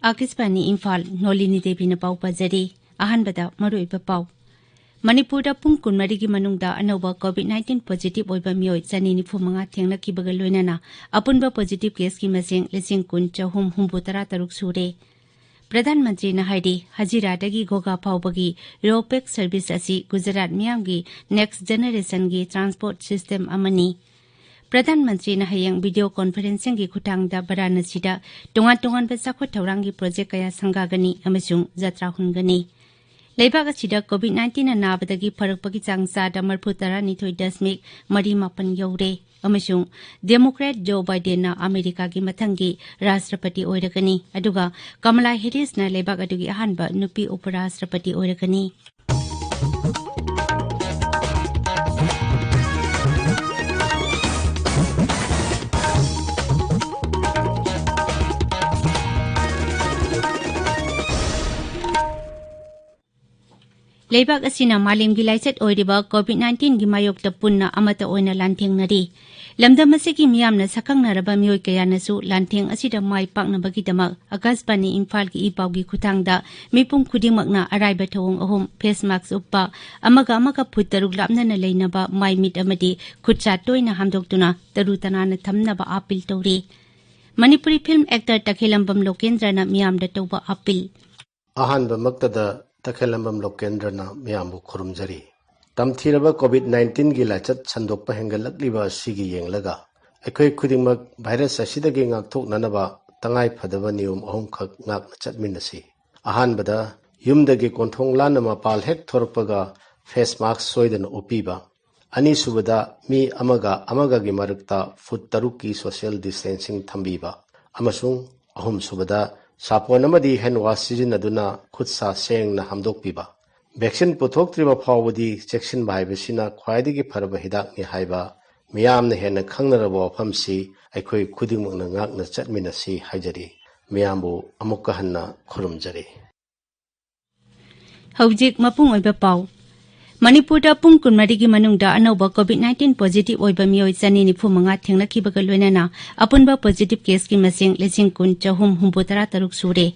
Akisbani Imphal Nolini Devi na pau pajari ahanbada maruiba pau Manipur pung kunmarigi manungda anova COVID-19 positive oiba mioi chani nifumanga thengna kibaga loinana apunba positive case ki masing lising kun chahum humbutara taruk sure Pradhan Mantri na haidi hajira dagi goga paubagi Ropex service asi Gujarat miyamgi next generation gi transport system amani Pradhan Mantri na hayang video conferencing gi khutangda Varanasi da tungan-tungan basakho thaurangi project kaya sangagani amasung jatra hungani Leibag asida COVID-19 na nabadagi pharakpagi changsa da marphutara nithoi dasmik mari mapan yaure amasung Democrat Joe Biden na America gi mathangi Rashtrapati oiragani aduga Kamala Harris na leibag adugi ahanba nupi uparashtrapati oiragani Leibag asina malim gi laichet oiriba COVID-19 gi mayokta punna amata oina lantheng nari lamdam asigi miyamna sakang naraba mioi kaya nasu lantheng asida mai pakna bagi damak Akasbani Imphal gi ipau gi khutangda mipum khudingmakna araiba thawong ahum face mask uppa amaga phuttaruk lapna na leinaba mai mit amadi khutcha toina hamdoktuna tarutana na thamnaba appeal tawri Manipuri film actor Takhelambam Lokendra na miyamda tawba appeal ahanba maktada Takhelambam Lokendrana miyambu khurumjari tamthiraba COVID-19 gi lachat chandokpa hengalakliba sigi yenglaga ekhoi khudingmak virus asidagi ngakthok nanaba tangai phadaba niyum ahum khak ngak chatminasi ahanbada yumdagi konthong lanama pal hek thorpaga face mask soidana upiba ani subada mi amaga gi marukta foot taruki social distancing thambiba amasung ahum subada Sapon amadi hand wash sizinaduna khutsa sengna hamdokpiba vaccine puthoktriba phawbadi chection baibasina khwaidigi pharaba hidak ni haiba miyamna hena khangnaraba wafamsi aikhoi khudingmukna ngakna chatminasi haijari miyambu amukka hanna khurumjari Haujik mapung oiba pau Manipur pung kunmarigi manungda anova COVID-19 positive oiba mioi chani nifumanga thengna kibaga loinana apunba positive case ki masing lising kun chahum humbutara taruk sure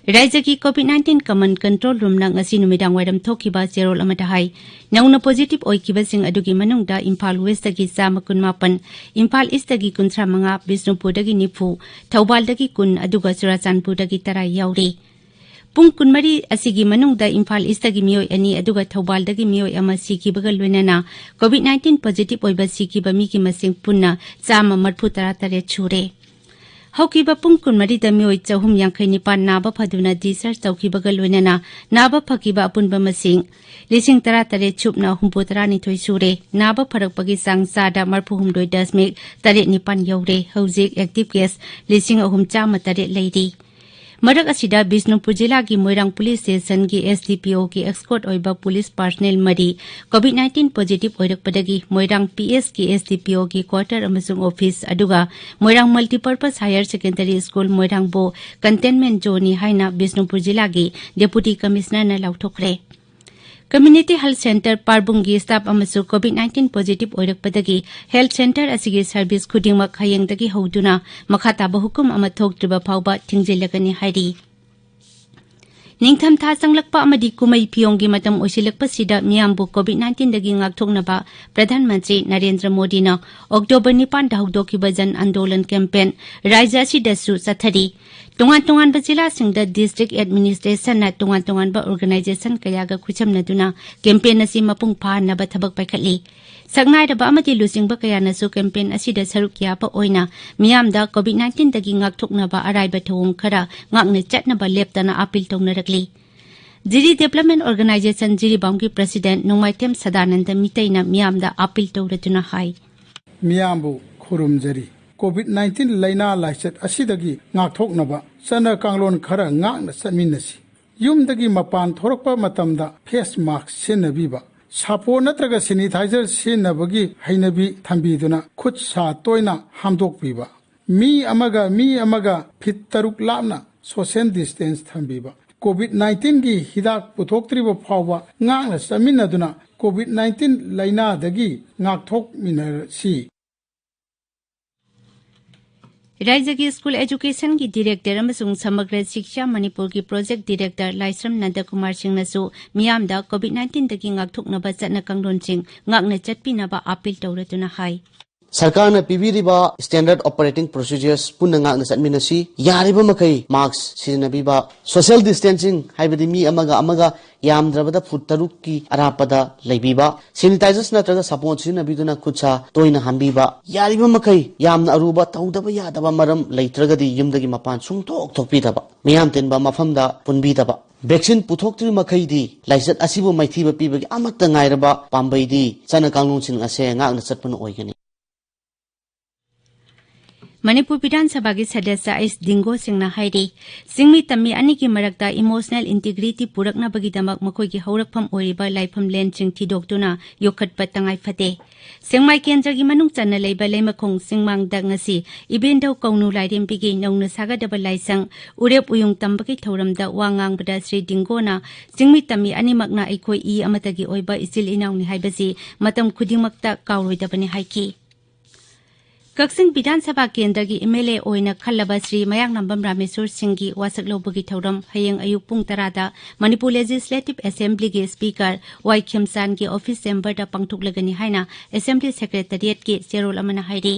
Raijaki COVID-19 command control room na ngasi numidang wairam thokiba zerol amata hai nauna positive oikiba sing adugi manungda Imphal West dagi sama kun mapan Imphal East dagi kun manga Bisnupur dagi nifu Thoubal dagi kun aduga Churachandpur dagi tara yauri Pung kunmari asigi manungda Imphal East dagi mioi ani aduga Thoubal dagi mioi ama sikibaga loinana COVID-19 positive oiba sikiba mi ki masing punna chama marphutara tare chure Haukiba pung kunmari da mioi chahum yangkai nipan naba phaduna discharge tawkibaga loinana naba phakiba apunba masing lising tara tare chupna humputara nithoi sure naba pharakpagi sangsa da marphu humdoi dasmik tare nipan yaure haujik active case lising ahum chama tare leiri Marak asida Bisnupur jila gi Moirang police station gi SDPO gi escort oiba police personnel mari COVID-19 positive oirakpadagi Moirang PS gi SDPO gi quarter amasung office aduga Moirang multipurpose higher secondary school Moirang bo containment zone ni haina Bisnupur jila gi deputy commissioner na lauthokre Community Health Center Parbungi staff amasung COVID-19 positive oirakpadagi health center asigi service khudingmak hayengdagi hoduna makhataba hukum ama thoktriba phawba thingjelagani hairi Ningtham tha sanglakpa amadi kumai phiyonggi matam oisilakpa sida miyambu COVID-19 dagi ngakthoknaba Pradhan Mantri Narendra Modi na October 9 da haudokiba jan andolan campaign Raija sidasu sathari Tungan-tungan ba jila singda district administration na tungan-tungan ba organization kaya ga khuchamnaduna campaign asi mapung phanna ba thabak paikhatli Sagnai da ba amadi lusing ba kaya nasu campaign asida saruk ya pa oina miyamda COVID-19 dagi ngakthokna ba arai ba thawong khara ngakne chatna ba leptana appeal tongnarakli Jiri Development Organization Jiri Bamgi President Nongmaitem Sadananda Mitaina miyamda appeal tawratuna hai Miyambu khurumjari COVID-19 laina laichet asidagi ngakthoknaba chana kanglon khara ngakna satminasi yumdagi mapan thorakpa matamda face mask sinabiba sapo natraga sanitizer sinabagi hainabi thambiduna khut sa toina hamdokpiba mi amaga fit taruk lapna social distance thambiba COVID-19 gi hidak puthoktriba phawba ngakna saminaduna COVID-19 laina dagi ngakthok minarsi राज्य की school education की director अमसुंग समग्र शिक्षा मणिपुर की project director Laishram Nandkumar Singh नसु मियामदा कोविड-19 दगी ngakthoknaba चटना कांगलोनसिंग ngakna chatpinaba appeal tawratuna hai सरकार ने पीबीरिबा स्टैंडर्ड ऑपरेटिंग प्रोसीजर्स पुनः ngakna चटमिनसी यारिबा मखै मास्क सिजनबीबा सोशल डिस्टेंसिंग हाइबदि मी अमगा यामद्रबदा फुट तरुक की अरापदा लैबीबा सैनिटाइजर्स नत्रगा सपोन सिजनबीदुना खुचा तोइना हांबीबा यारिबा मखै यामना अरुबा तौदबा यादबा मरम लैत्रगदि युमदगी मपान सुंथोक थोकपीदबा मियाम तेनबा मफमदा पुनबीदबा वैक्सीन पुथोक्त्री मखैदी लाइसत असिबु मैथीबा पीबगी अमत्ता ngairaba पाम्बैदी चना कांगलोनसिंग असे ngakना चटपन ओइगनी मणिपुर विधानसभा की सदस्य एस डिंगो सिंह हाइरी सिंगमी तम्मी अनि की मरक्ता इमोशनल इंटीग्रिटी पुरकनाबगीदमक मखोइगी हौरकफम ओइरिबा लाइफम लेन सिंह थिदोक्तुना योखटपा तंगाई फते सेंगमाई केंद्र की मनुंग चन्ना लेबा लेमखोंग सिंगमांगदा ngasi इबेंडो कौनु लाइरेंबिगी नौना सागदबा लाइसंग उरेप उयुंग तंबगी थौरमदा वांगांगबदा श्री डिंगोना सिंगमी तम्मी अनिमकना अखोइ इ अमतगी ओइबा इसिल इनाउनी हाइबसी मतम खुदिमकता काउरोइदबनी हाइकी कक्सिंग विधानसभा केंद्र की एमएलए ओइना खल्लबा श्री मयांग नंबम रामेश्वर सिंह की वासक लौबगी थौरम हयेंग अयुक पुंग 10 मणिपुर लेजिस्लेटिव असेंबली के स्पीकर वाई खिमसान की ऑफिस चेंबर दा पांगथोकलगनी हाइना असेंबली सेक्रेटरिएट की चेरोल अमना हाइरी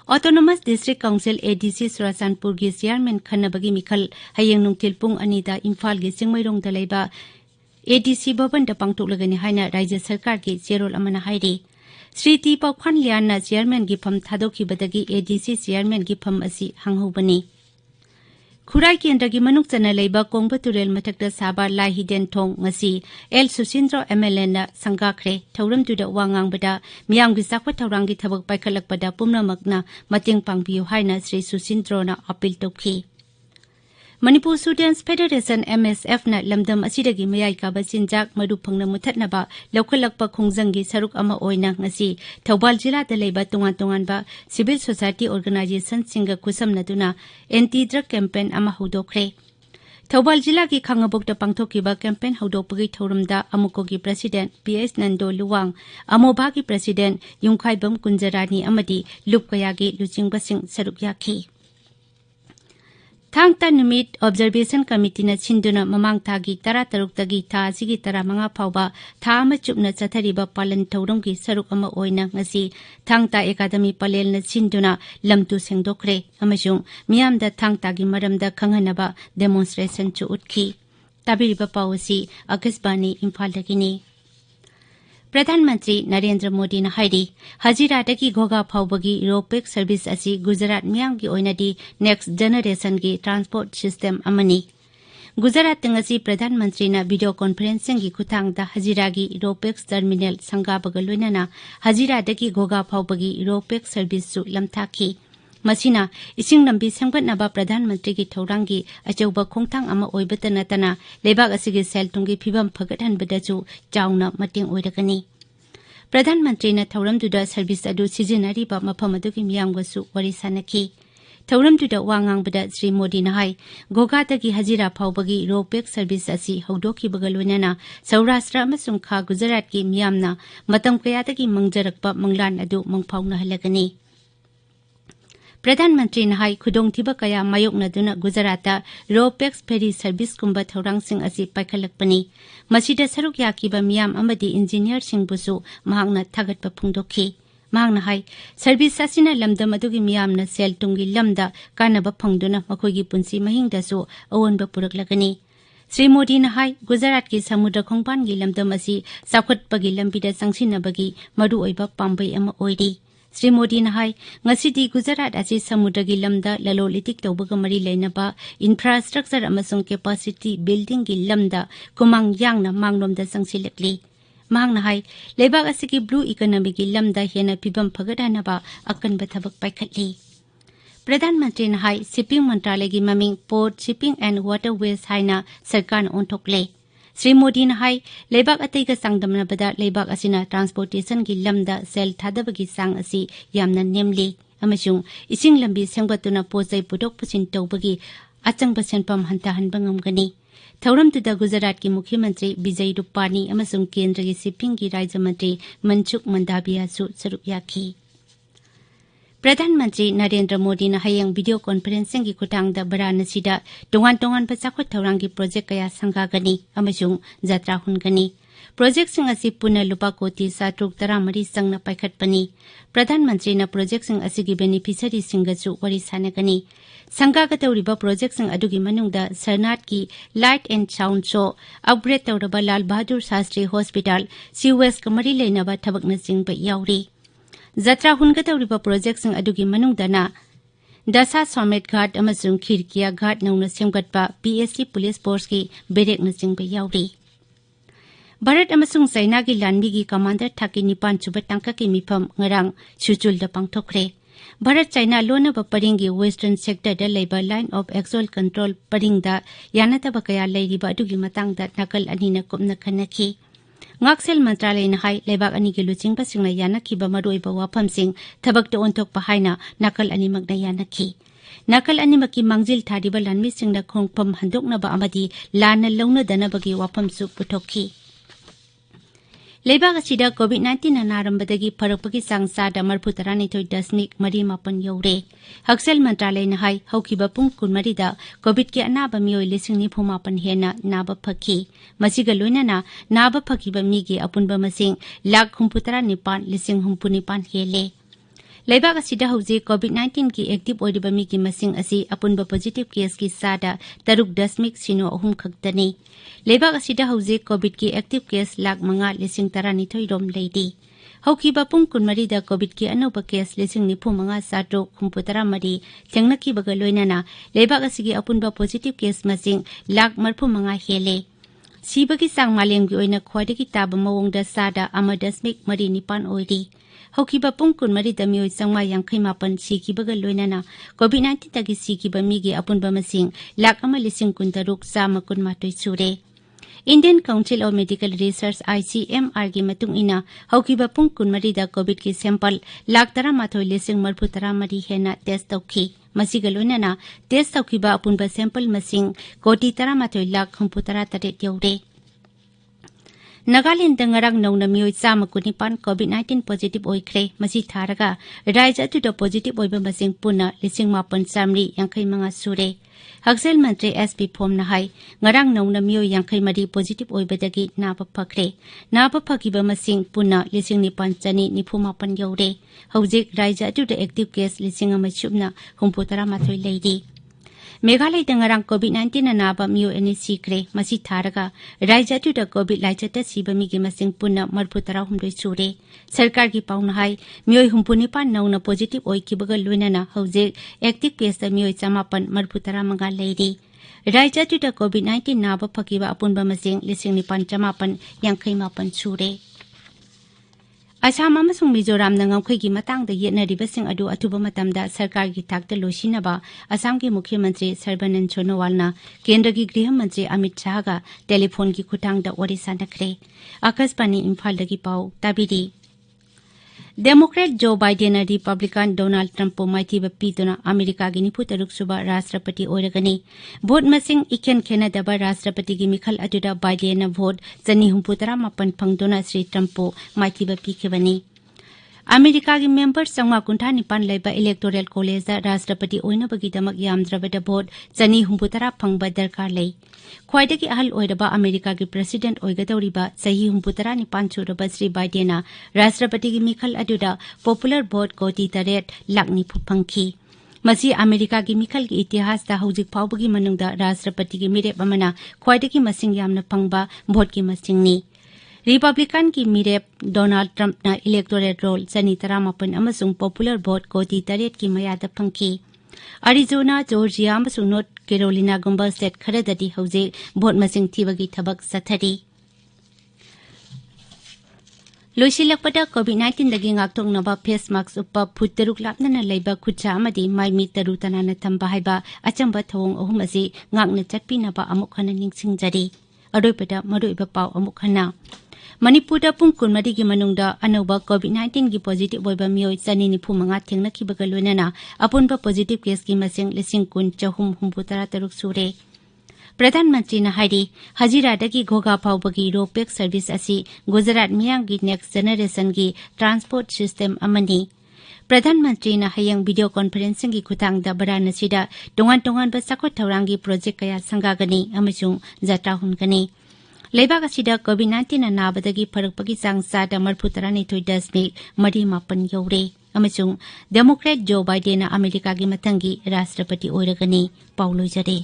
ऑटोनोमस डिस्ट्रिक्ट काउंसिल एडीसी सुरासानपुर की चेयरमैन खन्नबगी मिखल हयेंग नुंगथिल पुंग अनिदा इम्फाल की सिंगमैरोंग दा लेबा एडीसी भवन दा पांगथोकलगनी हाइना राज्य सरकार की चेरोल अमना हाइरी श्री टी पौखान लियाना चेयरमैन की फम थादोखिबदगी एडीसी चेयरमैन की फम असी हंगहोबनी खुराई केंद्र की मनुक चना लेबा कोंगबा तुरेल मथक्ता साबा लाई हिडेन थोंग ngasi एल सुसिंद्रो एमएलए ना संगाखरे थौरम तुदा वांगांगबदा मियाम की साखवा थौरांग की थबक पाइखलकबदा पुमनमकना मतेंग पांगबियो हाइना श्री सुसिंद्रो ना अपील तौखी मणिपुर स्टूडेंट्स फेडरेशन एमएसएफ ना लमदम असिदगी मयाई काबा चिंजाक मरु फंगना मुथतनबा लौखलकपा खोंजंगी सरुक अमा ओइना ngasi थौबाल जिला दा लेबा तोंगान तोंगानबा सिविल सोसाइटी ऑर्गेनाइजेशन सिंगा खुसमनदुना एंटी ड्रग कैंपेन अमा हौदोखरे थौबाल जिला की खांगबोकदा पांगथोकिबा कैंपेन हौदोपगी थौरमदा अमुको की प्रेसिडेंट पीएस नंदो लुवांग अमोबा की प्रेसिडेंट युंखाइबम कुंजरानी अमदी लुपकया की लुचिंगबसिंग सरुक याखी थांगता नुमित ऑब्जर्वेशन कमिटी न छिंदुना ममांग थागी 13 तगी था सिगी 15 फावबा था अमा चुपना चथरिबा पालन थौरम की सरुक अमा ओइना ngasi थांगता एकाडमी पलेल न छिंदुना लमतु सेंगदोखरे अमसुंग मियामदा थांगता की मरमदा खंगहनबा डेमोन्स्ट्रेशन चु उठखी ताबिरिबा पावसी आकाशवाणी इम्फाल दगिनी प्रधानमंत्री नरेंद्र मोदी ने हाइरी हजीरादगी घोगा फाउबगी रोपेक सर्विस असी गुजरात मियाम की ओइनादी नेक्स्ट जनरेशन की ट्रांसपोर्ट सिस्टम अमनी गुजरात ngasi प्रधानमंत्री ना वीडियो कॉन्फ्रेंसिंग की खुथांगदा हजीरागी रोपेक्स टर्मिनल संगाबगा लोइनाना हजीरादगी घोगा फाउबगी रोपेक सर्विस सु लमथाखी मसीना इसिंग लंबी सेमगतनाबा प्रधानमंत्री की थौरांगी अचौबा खोंथांग अमा ओइबता नतना लेबाक असिगी सेलतुंगी फिबम फगतहनबदसु चाउना मतेंग ओइरगनी प्रधानमंत्री ना थौरमदुदा सर्विस अदु सिजिनारिबा मफम अदुगी मियांगसु वरी सानखी थौरमदुदा वांगांगबदा श्री मोदी ना हाई गोगादगी हजीरा फाउबगी रोपेक सर्विस असी हौदोखिबगा लोइनाना सौराष्ट्र अमसुंग खा गुजरात की मियामना मतम कयादगी मंगजरकपा मंगलान अदु मंगफाउना हलगनी प्रधानमंत्री नहाई खुदोंथिबा कया मायोकनदुना गुजराता रोपेक्स फेरी सर्विस कुंबा थौरांगसिंग असी पाइखलकपनी मसीदा सरुक याकीबा मियाम अमदी इंजीनियर सिंहबुसु महांगना थागतपा फुंगदोखी महांगना हाई सर्विस असिना लमदम अदुगी मियामना सेल तुंगी लमदा कानबा फंगदुना मखोइगी पुंसी महिंगदसु अवनबा पुरकलगनी श्री मोदी ने हाई गुजरात की समुद्र खोंगपान की लमदम असी साखुतपगी लंबिदा संगसिनबगी मरु ओइबा पाम्बै अमा ओइरी श्री मोदी ने हाई ngasi गुजरात असी समुद्र की लमदा ललोलितिक तौबगा मरी लेनबा इंफ्रास्ट्रक्चर अमसुंग कैपेसिटी बिल्डिंग की लमदा कुमांग यांगना मांगलोमदा संगसिलकली मांगना हाई लेबाक असी की ब्लू इकोनॉमी की लमदा हेना फिबम फगदानबा अकनबा थबक पाइखतली प्रधानमंत्री ने हाई शिपिंग मंत्रालय की ममिंग पोर्ट शिपिंग एंड वाटरवेज हाइना सरकार ओंथोकले श्री मोदी ने हाई लेबाक अतैगा सांगदमनबदा लेबाक असिना ट्रांसपोर्टेशन की लमदा सेल थादबगी सांग असी यामना नेमली अमसुंग इसिंग लंबी सेंगबतुना पोजै पुदोक पुसिन तौबगी अचंगबा सेनपम हंताहनबा ngamgani थौरमदुदा गुजरात की मुख्यमंत्री विजय रूपानी अमसुंग केंद्र की शिपिंग की राज्य मंत्री मनसुख मंडाविया सु सरुक याखी प्रधानमंत्री नरेंद्र मोदी ने हयेंग वीडियो कॉन्फ्रेंसिंग की खुटांगदा वाराणसीदा तोंगान पचाखुत थौरांगी प्रोजेक्ट कया संगागनी अमसुंग जात्रा हुनगनी प्रोजेक्ट सिंह असि पुनः लुपा कोटी 713 संगना पाइखटपनी प्रधानमंत्री ने प्रोजेक्ट सिंह असि की बेनिफिशियरी सिंगसु वरी सानगनी संगागतौरिबा प्रोजेक्ट सिंह अदुगी मनुंगदा सरनाथ की light and sound show upgrade तौरबा लाल बहादुर शास्त्री हॉस्पिटल सीवेस कमरी लेनबा थबकना सिंगबा याउरी जत्रा हुनगतौरिबा प्रोजेक्ट सिंह अदुगी मनुंगदना दशा समेत घाट अमसुंग खिरकिया घाट नौना सेमगतपा पीएससी पुलिस फोर्स की बेरेक नसिंगबा याउरी भारत अमसुंग चाइना की लानबी की कमांडर थाकी निपान सुबह टांका की मिफम ngarang सुचुलदा पांगथोखरे भारत चाइना लोनब परिंगी वेस्टर्न सेक्टर दा लेबा लाइन ऑफ एक्चुअल कंट्रोल परिंगदा यानतब कया लेरिबा अदुगी मतंगदा नकल अनिना कुमना खनखी ngaksil मंत्रालय न हाई लेबाक अनि की लुचिंगबा सिंगना यानखिबा मरुइबा वाफमसिंग थबकते ओंथोकपा हाइना नकल अनिमकना यानखी नकल अनिमकी मांगजिल थारिबा लानमी सिंगना खोंगफम हंदोकनबा अमदी लान लौनदनबगी वाफमसु पुथोखी लेबाक असिदा कोविड-19 नारंबदगी फरकपगी सांगसादा 39.4 यौरे हक्सेल मंत्रालय न हाई हौखिबा पुंग कुनमरीदा कोविड के अनाबा मियोय 9,9 हेना नाबा फकी मसिगा लोइनाना नाबा फकीबा मीगी अपुनबा मसिंग 1,19,919 हेले लेबाक असिदा हौजे कोविड-19 की एक्टिव ओइरिबा मीगी मसिंग असि अपुनबा पॉजिटिव केस की सादा 3.03 खक्तनी लेबाक असिदा हौजे कोविड की एक्टिव केस 5,12,12 रोम लेदी हौखिबा पुंग कुनमरीदा कोविड की अनोबा केस 9,913 थेंगनखिबगा लोइनाना लेबाक असिगी अपुनबा पॉजिटिव केस मसिंग 1,35,000 हेले सिबगी सांग मालेमगी ओइना ख्वाइदगी ताबा मवोंगदा सादा 1.39 ओइरी हौखिबा पुंग कुनमरीदा मियोय संगमा 58 सिखिबगा लोइनाना कोविड-19 तगी सिखिबा मीगी अपुनबा मसिंग 1,13,913 सुरे Indian council of medical research ICMR की मतुंग इना हौखिबा पुंग कुनमरीदा कोविड की सैंपल 1,13,933 हेना टेस्ट तौखी मसिगा लोइनाना टेस्ट तौखिबा अपुनबा सैंपल मसिंग 1,13,933 यौरे नागालैंड ngarang नौना मियोय 119 कोविड-19 पॉजिटिव ओइख्रे मसि थारगा राज्य अतुदा पॉजिटिव ओइबा मसिंग पुना 19,955 सुरे हक्सेल मंत्री SP फॉर्म नहाई ngarang नौना मियोय 53 positive ओइबदगी Naba फख्रे Naba फकिबा मसिंग Pune 9,994 you're हौजिक राज्य अतुदा एक्टिव केस 1,000 लेदी मेघालय ngarang कोविड-19 नाबा मियो एनी सिक्रे मसि थारगा राज्य अतुदा कोविड लाइचता सिबमी की मसिंग पुना 39 सुरे सरकार की पाउना हाई मियो 95 नौना पॉजिटिव ओइकिबगा लोइनाना हौजे एक्टिव केस मियो 935 लेदी राज्य अतुदा कोविड-19 नाबा फकिबा अपुनबा मसिंग 9,955 सुरे असम अमसुंग मिजोराम नंगखैगी मतंगदा येनरिबसिंग अदु अथुबा मतमदा सरकार की थाकता लोसिनबा असम के मुख्यमंत्री सर्बानंद सोनोवालना केंद्र की गृह मंत्री अमित शाह का टेलीफोन की खुटांगदा वरी सानखरे आकाशवाणी इम्फाल दगी पाउ ताबिरी democrat Joe Biden republican Donald Trump माइथीबा पीदुना अमेरिका की 93 सुबा राष्ट्रपति ओइरगनी भोट मसिंग इखेन खेनदबा राष्ट्रपति की मिखल अदुदा बाइडेन भोट 938 फंगदुना श्री ट्रम्प माइथीबा पीखेबनी अमेरिका की मेंबर 159 लेबा इलेक्टोरल कॉलेज राष्ट्रपति ओइनबगीदमक यामद्रबदा भोट 930 फंगबा दरकार लई ख्वाइदगी अहल ओइरबा अमेरिका की प्रेसिडेंट ओइगदौरिबा सही 39 सुरबा श्री बाइडेना राष्ट्रपति की मिखल अदुदा पॉपुलर भोट 3.9 फंखी मसी अमेरिका की मिखल की इतिहास दा हौजिक फाउबगी मनुंगदा राष्ट्रपति की मिरेप अमना ख्वाइदगी मसिंग यामना फंगबा भोट की मसिंगनी रिपब्लिकन की मिरेप डोनाल्ड ट्रम्प ना इलेक्टोरल रोल 930 अमसुंग पॉपुलर भोट 3.8 की मयादा फंखी अरिजोना जॉर्जिया अमसुंग नॉर्थ कैरोलिना गुंबा स्टेट खरददी हौजे भोट मसिंग थीबगी थबक सथरी लोइसिलकपदा कोविड-19 दगी ngakthoknaba फेस मास्क उपा फुट 3 लापनना लेबा खुचा अमदी माइमी तरु तनाना थंबा हाइबा अचंबा थवंग अहुम असि ngakna चटपिनबा अमुक हना निंगसिंगजरी अरोइपदा मरोइबा पाउ अमुक हना मणिपुर पुंग कुनमरी की मनुंगदा अनौबा कोविड-19 की पॉजिटिव ओइबा मियोय 995 थेंगनखिबगा लोइनाना अपुनबा पॉजिटिव केस की मसिंग 10,963 सुरे प्रधानमंत्री ने हाइरी हजीरादगी घोगा फाउबगी रोपेक सर्विस असि गुजरात मियांगी नेक्स्ट जनरेशन की ट्रांसपोर्ट सिस्टम अमनी प्रधानमंत्री ना हयंग वीडियो कॉन्फ्रेंसिंग की खुतांग दा वाराणसी दा टोंगान बसाखोट थौरांगी प्रोजेक्ट कया संगागनी अमसुंग जात्रा हुनगनी लेबाग असिदा कोविड-19 अनाबदगी फरकपगी चांग चादा 42.8 you're अमसुंग Democrat Joe Biden America की मथंगी राष्ट्रपति ओइरगनी पाउलोइजरे।